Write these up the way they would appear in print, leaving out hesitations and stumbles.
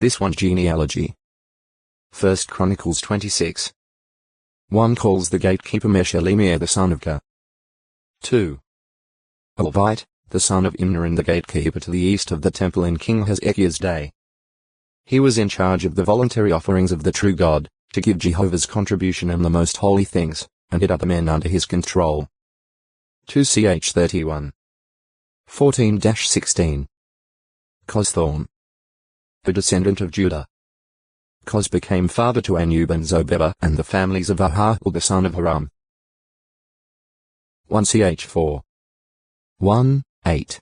This one genealogy. 1 Chronicles 26. 1 calls the gatekeeper Meshelemia the son of Ka. 2. A Levite, the son of Imnah and the gatekeeper to the east of the temple in King Hezekiah's day. He was in charge of the voluntary offerings of the true God, to give Jehovah's contribution and the most holy things, and had other men under his control. 2 Ch 31. 14-16. Costhorn, a descendant of Judah. Cos became father to Anub and Zobeba and the families of Ahahul the son of Haram. 1 Ch 4. 1, 8.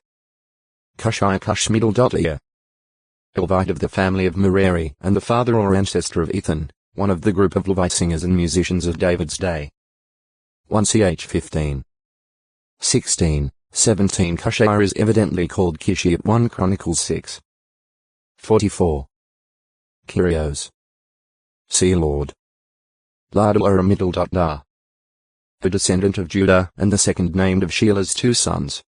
Cushai Cushmiddle.Ear, a Levite of the family of Merari and the father or ancestor of Ethan, one of the group of Levite singers and musicians of David's day. 1 Ch 15. 16, 17. Cushai is evidently called Kishi at 1 Chronicles 6. 44. Kyrios, Sea Lord. Ladoramiddle.Da, a descendant of Judah and the second named of Sheila's two sons.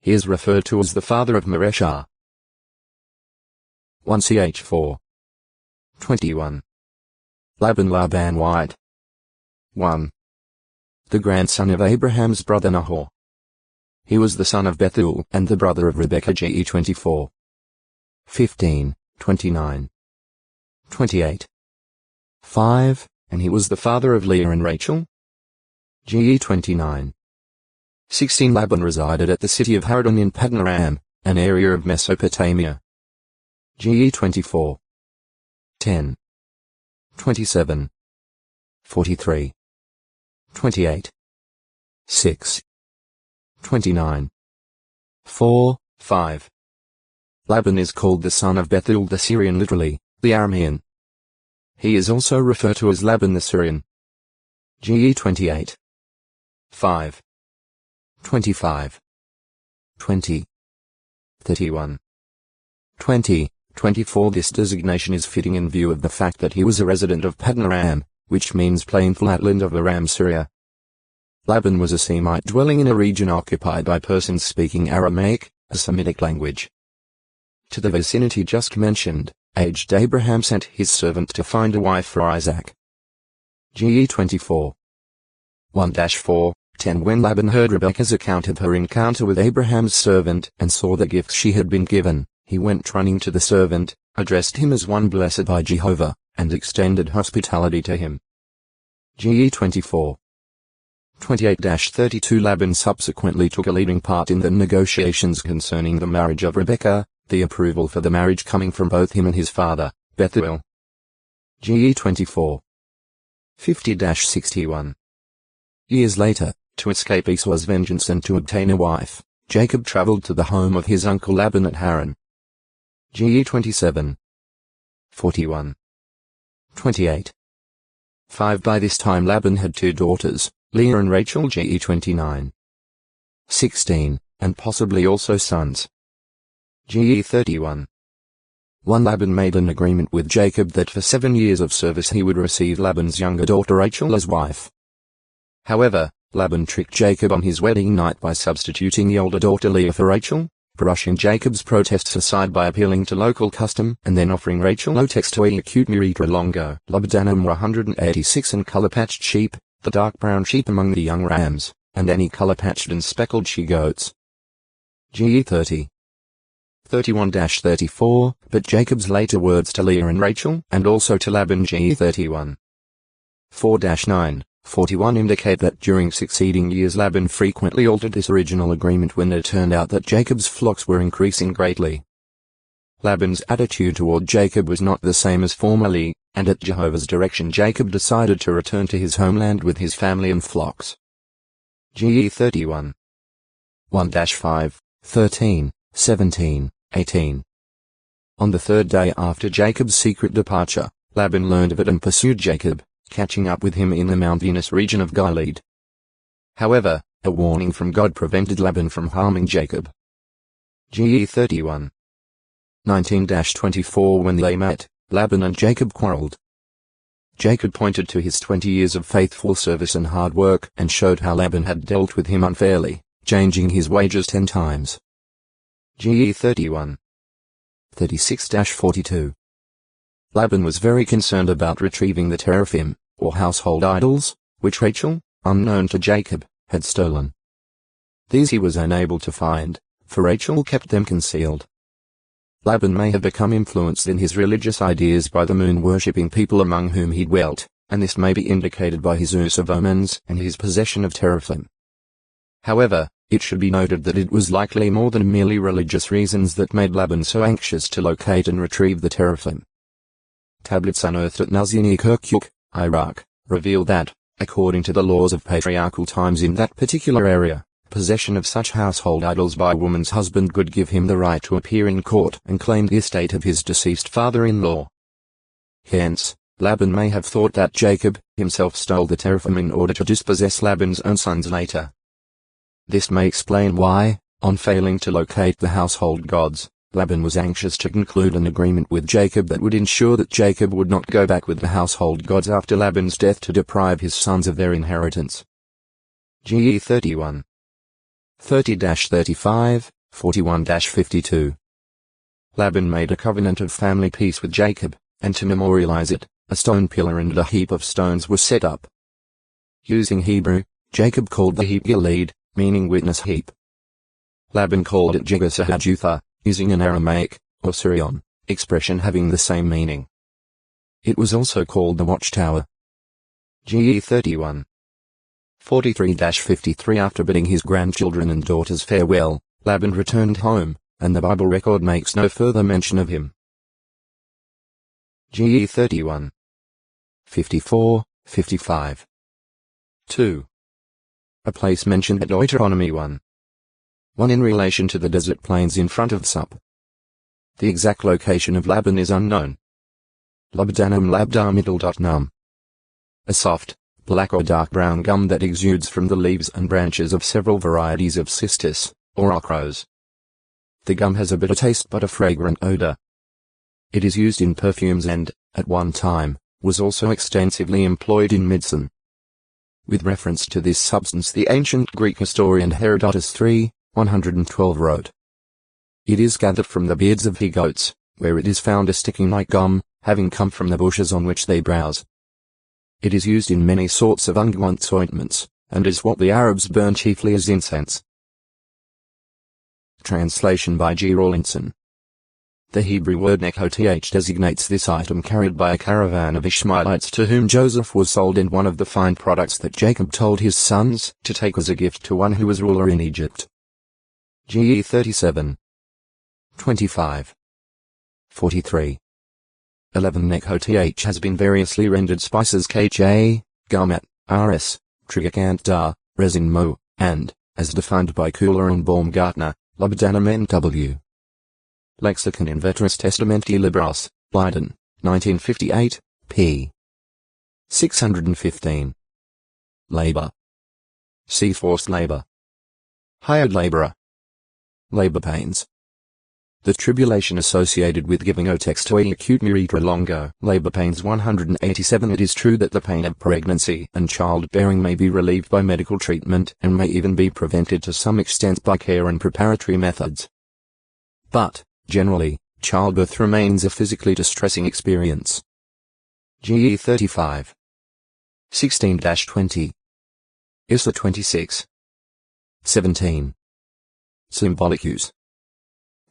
He is referred to as the father of Mareshah. 1 Ch 4. 21. Laban White. 1. The grandson of Abraham's brother Nahor. He was the son of Bethuel and the brother of Rebekah. Ge 24. 15, 29. 28. 5, and he was the father of Leah and Rachel. Ge 29. 16. Laban resided at the city of Haran in Padanaram, an area of Mesopotamia. Ge 24. 10. 27. 43. 28. 6. 29. 4, 5. Laban is called the son of Bethuel the Syrian, literally, the Aramean. He is also referred to as Laban the Syrian. Ge 28. 5. 25. 20. 31. 20. 24. This designation is fitting in view of the fact that he was a resident of Padanaram, which means plain flatland of Aram, Syria. Laban was a Semite dwelling in a region occupied by persons speaking Aramaic, a Semitic language. To the vicinity just mentioned, aged Abraham sent his servant to find a wife for Isaac. Ge 24. 1-4, 10. When Laban heard Rebekah's account of her encounter with Abraham's servant and saw the gifts she had been given, he went running to the servant, addressed him as one blessed by Jehovah, and extended hospitality to him. Ge 24. 28-32. Laban subsequently took a leading part in the negotiations concerning the marriage of Rebekah, the approval for the marriage coming from both him and his father, Bethuel. Ge 24. 50-61. Years later, to escape Esau's vengeance and to obtain a wife, Jacob traveled to the home of his uncle Laban at Haran. Ge 27. 41. 28. 5. By this time Laban had two daughters, Leah and Rachel. Ge 29. 16, and possibly also sons. Ge 31. 1. Laban made an agreement with Jacob that for 7 years of service he would receive Laban's younger daughter Rachel as wife. However, Laban tricked Jacob on his wedding night by substituting the older daughter Leah for Rachel, brushing Jacob's protests aside by appealing to local custom and then offering Rachel Otextoe acute Miritra longo, Lobdanum 186 and color-patched sheep, the dark brown sheep among the young rams, and any color-patched and speckled she-goats. Ge 30. 31-34, but Jacob's later words to Leah and Rachel, and also to Laban. Ge 31. 4-9, 41 indicate that during succeeding years Laban frequently altered this original agreement when it turned out that Jacob's flocks were increasing greatly. Laban's attitude toward Jacob was not the same as formerly, and at Jehovah's direction Jacob decided to return to his homeland with his family and flocks. Ge 31. 1-5, 13, 17, 18. On the third day after Jacob's secret departure, Laban learned of it and pursued Jacob, catching up with him in the mountainous region of Gilead. However, a warning from God prevented Laban from harming Jacob. Ge 31. 19-24. When they met, Laban and Jacob quarreled. Jacob pointed to his 20 years of faithful service and hard work and showed how Laban had dealt with him unfairly, changing his wages 10 times. Ge 31. 36-42. Laban was very concerned about retrieving the teraphim, or household idols, which Rachel, unknown to Jacob, had stolen. These he was unable to find, for Rachel kept them concealed. Laban may have become influenced in his religious ideas by the moon-worshipping people among whom he dwelt, and this may be indicated by his use of omens and his possession of teraphim. However, it should be noted that it was likely more than merely religious reasons that made Laban so anxious to locate and retrieve the teraphim. Tablets unearthed at Nuzini Kirkuk, Iraq, reveal that, according to the laws of patriarchal times in that particular area, possession of such household idols by a woman's husband could give him the right to appear in court and claim the estate of his deceased father-in-law. Hence, Laban may have thought that Jacob himself stole the teraphim in order to dispossess Laban's own sons later. This may explain why, on failing to locate the household gods, Laban was anxious to conclude an agreement with Jacob that would ensure that Jacob would not go back with the household gods after Laban's death to deprive his sons of their inheritance. GE 31. 30-35, 41-52. Laban made a covenant of family peace with Jacob, and to memorialize it, a stone pillar and a heap of stones were set up. Using Hebrew, Jacob called the heap Gilead, meaning witness heap. Laban called it Jegar-Sahadutha, using an Aramaic, or Syrian, expression having the same meaning. It was also called the watchtower. GE 31. 43-53. After bidding his grandchildren and daughters farewell, Laban returned home, and the Bible record makes no further mention of him. GE 31. 54-55. 2. A place mentioned at Deuteronomy 1. 1 in relation to the desert plains in front of Sup. The exact location of Laban is unknown. Labdanum labdar-middle.num. A soft, black or dark brown gum that exudes from the leaves and branches of several varieties of cistus, or acros. The gum has a bitter taste but a fragrant odor. It is used in perfumes and, at one time, was also extensively employed in medicine. With reference to this substance, the ancient Greek historian Herodotus 3:112 wrote, "It is gathered from the beards of he-goats, where it is found a sticking like gum, having come from the bushes on which they browse. It is used in many sorts of unguents ointments, and is what the Arabs burn chiefly as incense." Translation by G. Rawlinson. The Hebrew word nekhoth designates this item carried by a caravan of Ishmaelites to whom Joseph was sold, and one of the fine products that Jacob told his sons to take as a gift to one who was ruler in Egypt. GE 37. 25. 43. 11. Nekhoth has been variously rendered spices kj, garmet, rs, triggerkant dar, resin mo, and, as defined by Kuhler and Baumgartner, labdanum nw. Lexicon in Veteris Testamenti Libros, Leiden, 1958, p. 615. Labor. See forced labor. Hired laborer. Labor pains. The tribulation associated with giving otex to a acute meritra longo, labor pains 187. It is true that the pain of pregnancy and childbearing may be relieved by medical treatment and may even be prevented to some extent by care and preparatory methods. But, generally, childbirth remains a physically distressing experience. GE 35. 16-20. ISA 26. 17. Symbolic use.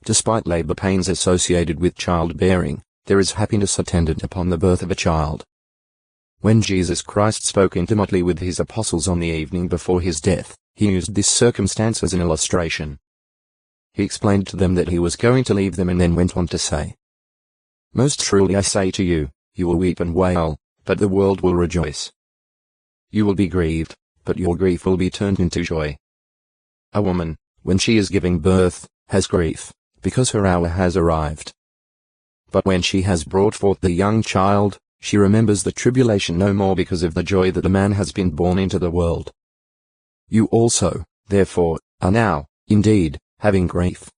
Despite labor pains associated with childbearing, there is happiness attendant upon the birth of a child. When Jesus Christ spoke intimately with his apostles on the evening before his death, he used this circumstance as an illustration. He explained to them that he was going to leave them and then went on to say, "Most truly I say to you, you will weep and wail, but the world will rejoice. You will be grieved, but your grief will be turned into joy. A woman, when she is giving birth, has grief, because her hour has arrived. But when she has brought forth the young child, she remembers the tribulation no more because of the joy that a man has been born into the world. You also, therefore, are now, indeed, having grief.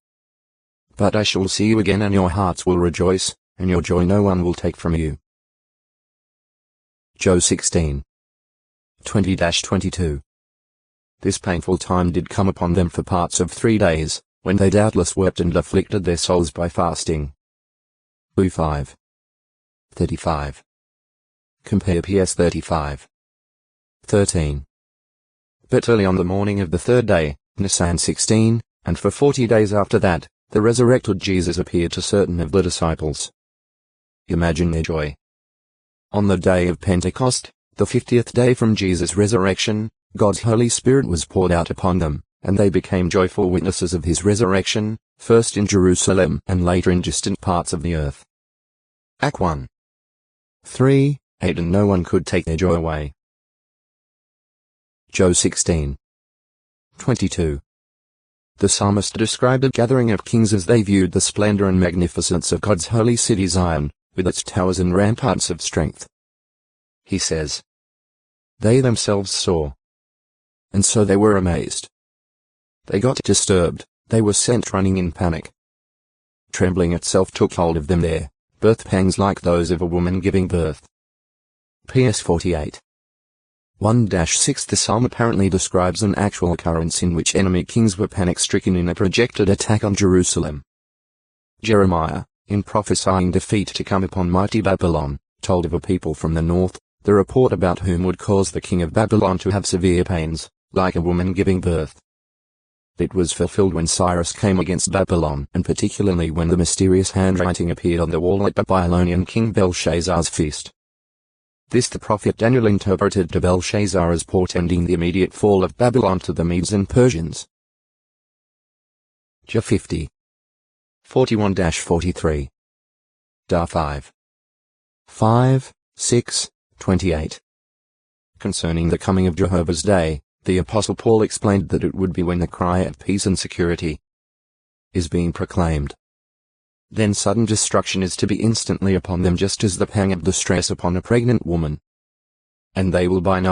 But I shall see you again and your hearts will rejoice, and your joy no one will take from you." Job 16. 20-22. This painful time did come upon them for parts of 3 days, when they doubtless wept and afflicted their souls by fasting. 5. 35. Compare PS 35. 13. But early on the morning of the third day, Nisan 16, and for 40 days after that, the resurrected Jesus appeared to certain of the disciples. Imagine their joy. On the day of Pentecost, the 50th day from Jesus' resurrection, God's Holy Spirit was poured out upon them, and they became joyful witnesses of his resurrection, first in Jerusalem and later in distant parts of the earth. Act 1. 3, 8 And no one could take their joy away. Job 16. 22. The psalmist described a gathering of kings as they viewed the splendor and magnificence of God's holy city Zion, with its towers and ramparts of strength. He says, they themselves saw, and so they were amazed. They got disturbed, they were sent running in panic. Trembling itself took hold of them there, birth pangs like those of a woman giving birth. PS 48. 1-6 The psalm apparently describes an actual occurrence in which enemy kings were panic-stricken in a projected attack on Jerusalem. Jeremiah, in prophesying defeat to come upon mighty Babylon, told of a people from the north, the report about whom would cause the king of Babylon to have severe pains, like a woman giving birth. It was fulfilled when Cyrus came against Babylon, and particularly when the mysterious handwriting appeared on the wall at Babylonian king Belshazzar's feast. This the prophet Daniel interpreted to Belshazzar as portending the immediate fall of Babylon to the Medes and Persians. J 50. 41-43. Da 5. 5, 6, 28. Concerning the coming of Jehovah's Day, the Apostle Paul explained that it would be when the cry of peace and security is being proclaimed. Then sudden destruction is to be instantly upon them, just as the pang of distress upon a pregnant woman. And they will by no